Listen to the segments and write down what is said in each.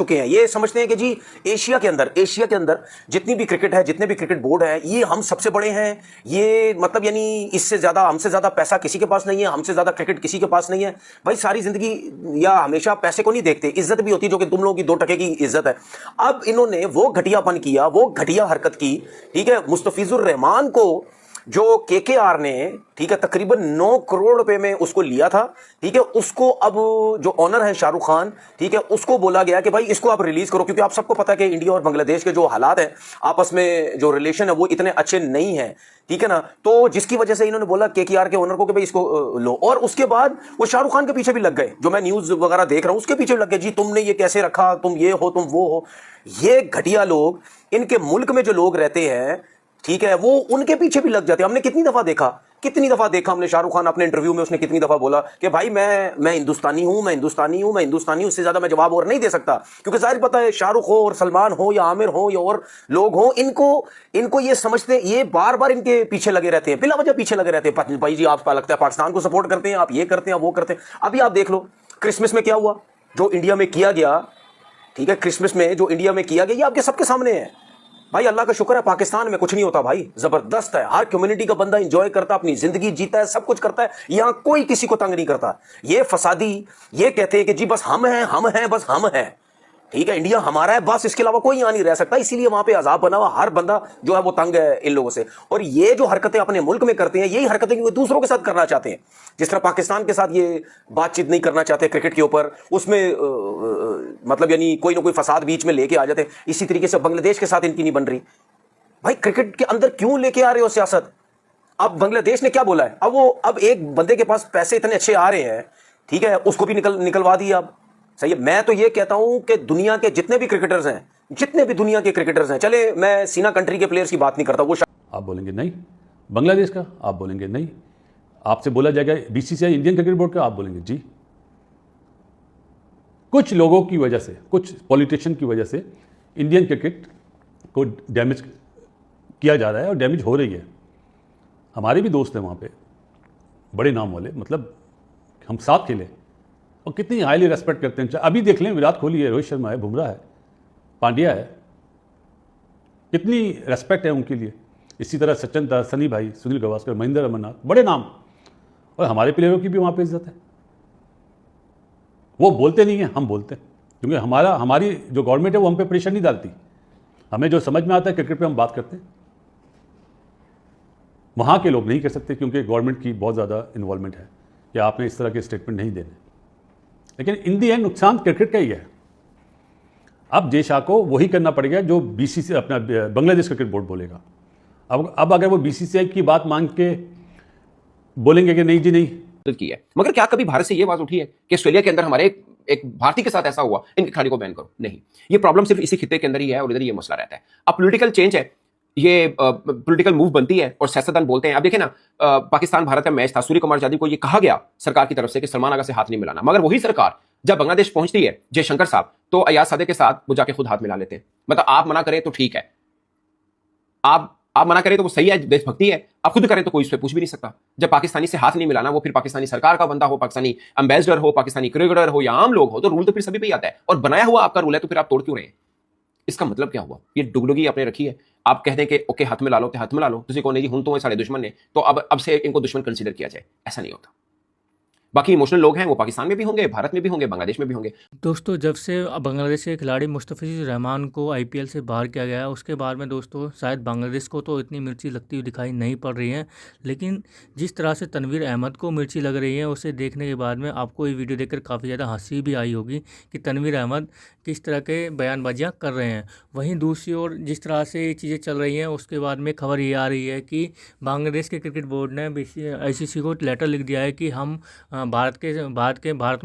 चुके हैं। ये समझते हैं कि जी एशिया के अंदर जितनी भी क्रिकेट है, जितने भी क्रिकेट बोर्ड है, ये हम सबसे बड़े हैं। ये मतलब यानी इससे ज्यादा, हमसे ज्यादा पैसा किसी के पास नहीं है, हमसे ज्यादा क्रिकेट किसी के पास नहीं है। भाई सारी जिंदगी या हमेशा पैसे को नहीं देखते, इज्जत भी होती है, जो कि तुम लोगों की 2% की इज्जत है। अब इन्होंने वो घटियापन किया, वो घटिया हरकत की, ठीक है। मुस्तफिजुर रहमान को जो केकेआर ने, ठीक है, तकरीबन 9 करोड़ रुपए में उसको लिया था, ठीक है, उसको अब जो ऑनर है शाहरुख खान, ठीक है, उसको बोला गया कि भाई इसको आप रिलीज करो, क्योंकि आप सबको पता है कि इंडिया और बांग्लादेश के जो हालात है, आपस में जो रिलेशन है वो इतने अच्छे नहीं है, ठीक है ना। तो जिसकी वजह से इन्होंने बोला केकेआर के ओनर को कि भाई इसको लो, और उसके बाद वो शाहरुख खान के पीछे भी लग गए। जो मैं न्यूज वगैरह देख रहा हूं उसके पीछे लग गए, जी तुमने ये कैसे रखा, तुम ये हो, तुम वो हो। ये घटिया लोग, इनके मुल्क में जो लोग रहते हैं, ठीक है, वो उनके पीछे भी लग जाते हैं। हमने कितनी दफा देखा हमने शाहरुख खान अपने इंटरव्यू में उसने कितनी दफा बोला कि भाई मैं हिंदुस्तानी हूं, इससे ज्यादा मैं जवाब और नहीं दे सकता, क्योंकि जाहिर पता है शाहरुख हो और सलमान हो या आमिर हो या और लोग हो, इनको ये समझते, ये बार बार इनके पीछे लगे रहते हैं, बिला वजह पीछे लगे रहते हैं। भाई जी आपको लगता है पाकिस्तान को सपोर्ट करते हैं, आप ये करते हैं, वो करते हैं। अभी आप देख लो क्रिसमस में क्या हुआ, जो इंडिया में किया गया, ठीक है, क्रिसमस में जो इंडिया में किया गया, ये आपके सबके सामने है। भाई अल्लाह का शुक्र है पाकिस्तान में कुछ नहीं होता भाई, जबरदस्त है, हर कम्युनिटी का बंदा एंजॉय करता, अपनी जिंदगी जीता है, सब कुछ करता है, यहां कोई किसी को तंग नहीं करता। ये फसादी ये कहते हैं कि जी बस हम हैं, बस हम हैं, ठीक है, इंडिया हमारा है, बस इसके अलावा कोई यहां नहीं रह सकता। इसीलिए वहां पे अजाब बना हुआ, हर बंदा जो है वो तंग है इन लोगों से। और ये जो हरकतें अपने मुल्क में करते हैं, यही हरकतें वो दूसरों के साथ करना चाहते हैं। जिस तरह पाकिस्तान के साथ ये बातचीत नहीं करना चाहते क्रिकेट के ऊपर, उसमें मतलब यानी कोई ना कोई फसाद बीच में लेके आ जाते हैं, इसी तरीके से बांग्लादेश के साथ इनकी नहीं बन रही। भाई क्रिकेट के अंदर क्यों लेके आ रहे हो सियासत? अब बांग्लादेश ने क्या बोला है, अब एक बंदे के पास पैसे इतने अच्छे आ रहे हैं, ठीक है, उसको भी निकलवा दिया। अब सही है। मैं तो ये कहता हूं कि दुनिया के जितने भी क्रिकेटर्स हैं, जितने भी दुनिया के क्रिकेटर्स हैं, चले मैं सीना कंट्री के प्लेयर्स की बात नहीं करता, वो आप बोलेंगे नहीं बांग्लादेश का, आप बोलेंगे नहीं, आपसे बोला जाएगा बीसीसीआई इंडियन क्रिकेट बोर्ड का, आप बोलेंगे जी। कुछ लोगों की वजह से, कुछ पॉलिटिशियन की वजह से इंडियन क्रिकेट को डैमेज किया जा रहा है और डैमेज हो रही है। हमारे भी दोस्त हैं वहाँ पे, बड़े नाम वाले, मतलब हम साथ खेले और कितनी हाईली रेस्पेक्ट करते हैं। अभी देख लें, विराट कोहली है, रोहित शर्मा है, बुमराह है, पांड्या है, कितनी रेस्पेक्ट है उनके लिए। इसी तरह सचिन था, सनी भाई, सुनील गावस्कर, महेंद्र अमरनाथ, बड़े नाम, और हमारे प्लेयरों की भी वहाँ पे इज्जत है। वो बोलते नहीं हैं, हम बोलते हैं, क्योंकि हमारी जो गवर्नमेंट है वो हम पे प्रेशर नहीं डालती। हमें जो समझ में आता है क्रिकेट पे हम बात करते हैं। वहाँ के लोग नहीं कर सकते क्योंकि गवर्नमेंट की बहुत ज़्यादा इन्वॉल्वमेंट है, या आपने इस तरह के स्टेटमेंट नहीं देने। लेकिन इन दी एंड नुकसान क्रिकेट का ही है। अब जय शाह को वही करना पड़ेगा जो बीसीसीआई, अपना बांग्लादेश क्रिकेट बोर्ड बोलेगा। अब अगर वो बीसीसीआई की बात मांग के बोलेंगे कि नहीं जी नहीं की है, मगर क्या कभी भारत से ये बात उठी है कि ऑस्ट्रेलिया के अंदर हमारे एक भारतीय के साथ ऐसा हुआ, इन खिलाड़ी को बैन करो? नहीं, ये प्रॉब्लम सिर्फ इसी खित्ते के अंदर ही है और इधर ये मसला रहता है। अब पॉलिटिकल चेंज है, ये पॉलिटिकल मूव बनती है और सियासतदान बोलते हैं। अब देखें ना, पाकिस्तान भारत का मैच था, सूर्य कुमार यादव को ये कहा गया सरकार की तरफ से कि सलमान आगा से हाथ नहीं मिलाना, मगर वही सरकार जब बांग्लादेश पहुंचती है, जयशंकर साहब, तो अयाज सादे के साथ वो जाके खुद हाथ मिला लेते हैं। मतलब आप मना करें तो ठीक है, आप मना करें तो वो सही है, देशभक्ति है, आप खुद करें तो कोई इस पे पूछ भी नहीं सकता। जब पाकिस्तानी से हाथ नहीं मिलाना, वो फिर पाकिस्तानी सरकार का बंदा हो, पाकिस्तानी एम्बेसडर हो, पाकिस्तानी क्रिकेटर हो या आम लोग हो, तो रूल तो फिर सभी पे ही आता है। और बनाया हुआ आपका रूल है, तो फिर आप तोड़ क्यों रहे हैं? इसका मतलब क्या हुआ? ये डुगडुगी आपने रखी है। आप कह दें कि ओके हाथ में ला लो, तो हाथ में ला लो, तुझे कौन है जी, हम तो सारे दुश्मन ने, तो अब से इनको दुश्मन कंसीडर किया जाए, ऐसा नहीं होता। बाकी इमोशनल लोग हैं, वो पाकिस्तान में भी होंगे, भारत में भी होंगे, बांग्लादेश में भी होंगे। दोस्तों, जब से बांग्लादेश के खिलाड़ी मुस्तफिजुर रहमान को आईपीएल से बाहर किया गया है, उसके बाद में दोस्तों शायद बांग्लादेश को तो इतनी मिर्ची लगती हुई दिखाई नहीं पड़ रही है, लेकिन जिस तरह से तनवीर अहमद को मिर्ची लग रही है, उसे देखने के बाद में आपको ये वीडियो देखकर काफ़ी ज़्यादा हंसी भी आई होगी कि तनवीर अहमद किस तरह के बयानबाजियाँ कर रहे हैं। वहीं दूसरी ओर जिस तरह से ये चीज़ें चल रही हैं, उसके बाद में खबर ये आ रही है कि बांग्लादेश के क्रिकेट बोर्ड ने आईसीसी को लेटर लिख दिया है कि हम भारत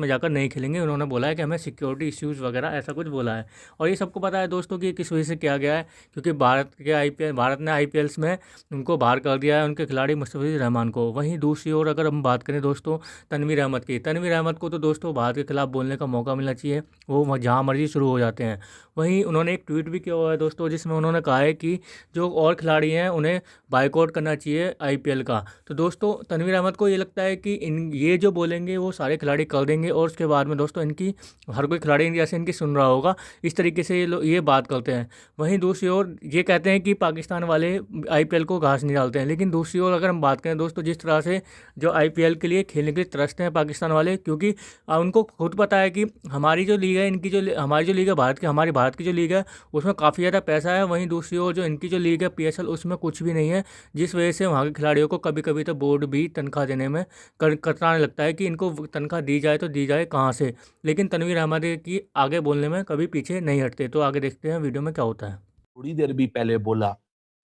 में जाकर नहीं खेलेंगे। उन्होंने बोला है कि हमें सिक्योरिटी इश्यूज़ वगैरह ऐसा कुछ बोला है। और ये सबको पता है दोस्तों कि किस वजह से किया गया है, क्योंकि भारत ने आईपीएल्स में उनको बाहर कर दिया है, उनके खिलाड़ी मुस्तफिजुर रहमान को। वहीं दूसरी ओर अगर हम बात करें दोस्तों तनवीर अहमद को तो दोस्तों भारत के खिलाफ बोलने का मौका मिलना चाहिए, वो जहाँ मर्जी शुरू हो जाते हैं। वहीं उन्होंने एक ट्वीट भी किया हुआ है दोस्तों, जिसमें उन्होंने कहा है कि जो और खिलाड़ी हैं उन्हें बाइकआउट करना चाहिए आईपीएल का। तो दोस्तों तनवीर अहमद को ये लगता है कि ये जो बोलेंगे वो सारे खिलाड़ी कर देंगे, और उसके बाद में दोस्तों इनकी हर कोई खिलाड़ी जैसे इनकी सुन रहा होगा, इस तरीके से ये बात करते हैं। वहीं दूसरी ओर ये कहते हैं कि पाकिस्तान वाले IPL को घास नहीं डालते हैं, लेकिन दूसरी ओर अगर हम बात करें दोस्तों, जिस तरह से जो IPL के लिए खेलने के लिए तरसते हैं पाकिस्तान वाले, क्योंकि उनको खुद पता है कि हमारी जो लीग है, हमारी जो लीग है हमारी भारत की जो लीग है उसमें काफ़ी ज़्यादा पैसा है। वहीं दूसरी ओर जो इनकी जो लीग है PSL, उसमें कुछ भी नहीं है, जिस वजह से वहाँ के खिलाड़ियों को कभी कभी तो बोर्ड भी तनख्वाह देने में कतराने लगता है कि इनको तनख्वाह दी जाए तो दी जाए कहाँ से। लेकिन तनवीर अहमद की आगे बोलने में कभी पीछे नहीं हटते। तो आगे देखते हैं वीडियो में क्या होता है। थोड़ी देर भी पहले बोला,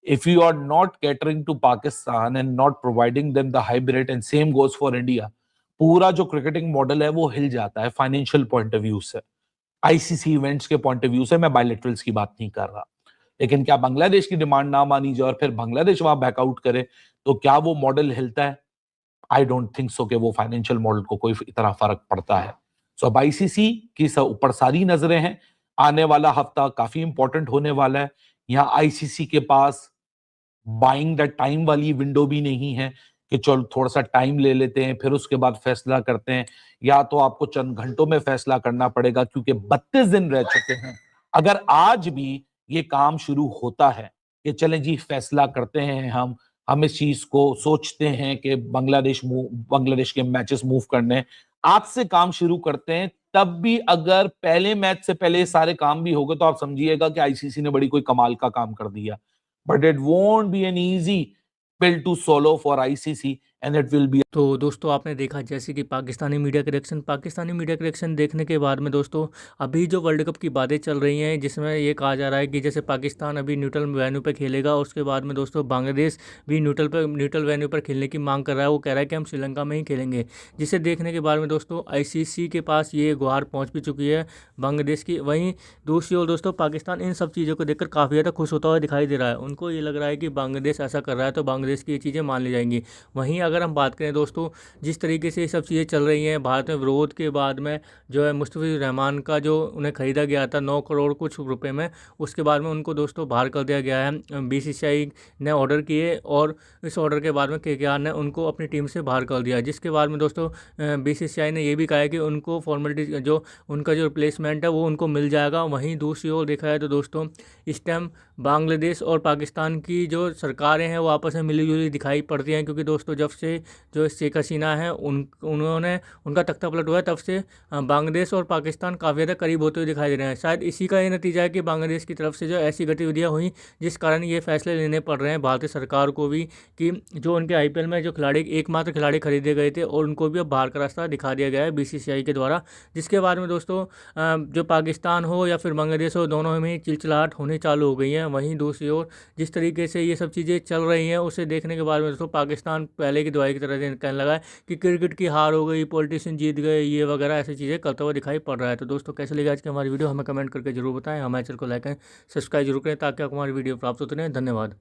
if you are not catering to Pakistan and not providing them the high rate, and same goes for India, पूरा जो क्रिकेटिंग मॉडल है वो हिल जाता है फाइनेंशियल पॉइंट ऑफ व्यू से, आईसीसी इवेंट्स के पॉइंट ऑफ व्यू से। मैं बायलैटरल्स की बात नहीं कर रहा, लेकिन क्या बांग्लादेश की डिमांड ना मानी जाए और फिर बांग्लादेश वहां बैकआउट करे तो क्या वो मॉडल हिलता है? आई डोंट थिंक सो कि वो फाइनेंशियल मॉडल को कोई इतना फर्क पड़ता है। सो अब आईसीसी की ऊपर सारी नजरें हैं, आने वाला हफ्ता काफी इंपॉर्टेंट होने वाला है। यहाँ आईसीसी के पास बाइंग द टाइम वाली विंडो भी नहीं है कि चलो थोड़ा सा टाइम ले लेते हैं फिर उसके बाद फैसला करते हैं, या तो आपको चंद घंटों में फैसला करना पड़ेगा क्योंकि 32 दिन रह चुके हैं। अगर आज भी ये काम शुरू होता है कि चलें जी फैसला करते हैं, हम इस चीज को सोचते हैं कि बांग्लादेश के मैचेस मूव करने, आज से काम शुरू करते हैं, तब भी अगर पहले मैच से पहले सारे काम भी हो गए तो आप समझिएगा कि आईसीसी ने बड़ी कोई कमाल का काम कर दिया। But it won't be an easy pill to swallow for ICC, and it will be तो दोस्तों आपने देखा जैसे कि पाकिस्तानी मीडिया करेक्शन देखने के बाद में दोस्तों अभी जो वर्ल्ड कप की बातें चल रही हैं, जिसमें ये कहा जा रहा है कि जैसे पाकिस्तान अभी न्यूट्रल वेन्यू पे खेलेगा, और उसके बाद में दोस्तों बांग्लादेश भी न्यूट्रल वेन्यू पर खेलने की मांग कर रहा है। वो कह रहा है कि हम श्रीलंका में ही खेलेंगे, जिसे देखने के बाद में दोस्तों ICC के पास ये गुहार पहुँच भी चुकी है बांग्लादेश की। वहीं दूसरी ओर दोस्तों पाकिस्तान इन सब चीज़ों को देखकर काफ़ी ज़्यादा खुश होता हुआ दिखाई दे रहा है। उनको ये लग रहा है कि बांग्लादेश ऐसा कर रहा है तो बांग्लादेश की ये चीज़ें मान ली जाएंगी। वहीं अगर हम बात करें दोस्तों, जिस तरीके से ये सब चीज़ें चल रही हैं, भारत में विरोध के बाद में जो है मुस्तफिजुर रहमान का जो उन्हें ख़रीदा गया था 9 करोड़ कुछ रुपए में, उसके बाद में उनको दोस्तों बाहर कर दिया गया है। BCCI ने ऑर्डर किए और इस ऑर्डर के बाद में KKR ने उनको अपनी टीम से बाहर कर दिया, जिसके बाद में दोस्तों BCCI ने ये भी कहा है कि उनको फॉर्मेलिटी जो उनका जो रिप्लेसमेंट है वो उनको मिल जाएगा। वहीं दूसरी ओर देखा है तो दोस्तों इस टाइम बांग्लादेश और पाकिस्तान की जो सरकारें हैं वो आपस में मिली जुली दिखाई पड़ती हैं, क्योंकि दोस्तों जब से जो शेख हसीना है उन्होंने उनका तख्ता पलट हुआ है, तब से बांग्लादेश और पाकिस्तान काफ़ी ज़्यादा करीब होते हुए दिखाई दे रहे हैं। शायद इसी का ये नतीजा है कि बांग्लादेश की तरफ से जो ऐसी गतिविधियाँ हुई जिस कारण ये फैसले लेने पड़ रहे हैं भारतीय सरकार को भी कि जो उनके IPL में जो एकमात्र खिलाड़ी खरीदे गए थे और उनको भी अब बाहर का रास्ता दिखा दिया गया है BCCI के द्वारा, जिसके बाद में दोस्तों जो पाकिस्तान हो या फिर बांग्लादेश हो, दोनों में चिलचिलाहट होनी चालू हो गई है। वहीं दूसरी ओर जिस तरीके से ये सब चीज़ें चल रही हैं उसे देखने के बाद में दोस्तों पाकिस्तान पहले की दवाई की तरह कहने लगा है कि क्रिकेट की हार हो गई, पॉलिटिशियन जीत गए, ये वगैरह ऐसी चीज़ें करता हुआ दिखाई पड़ रहा है। तो दोस्तों कैसे लगी आज की हमारी वीडियो हमें कमेंट करके जरूर बताएं। हमारे चैनल को लाइक करें, सब्सक्राइब जरूर करें ताकि आपको हमारी वीडियो प्राप्त होते रहें। धन्यवाद।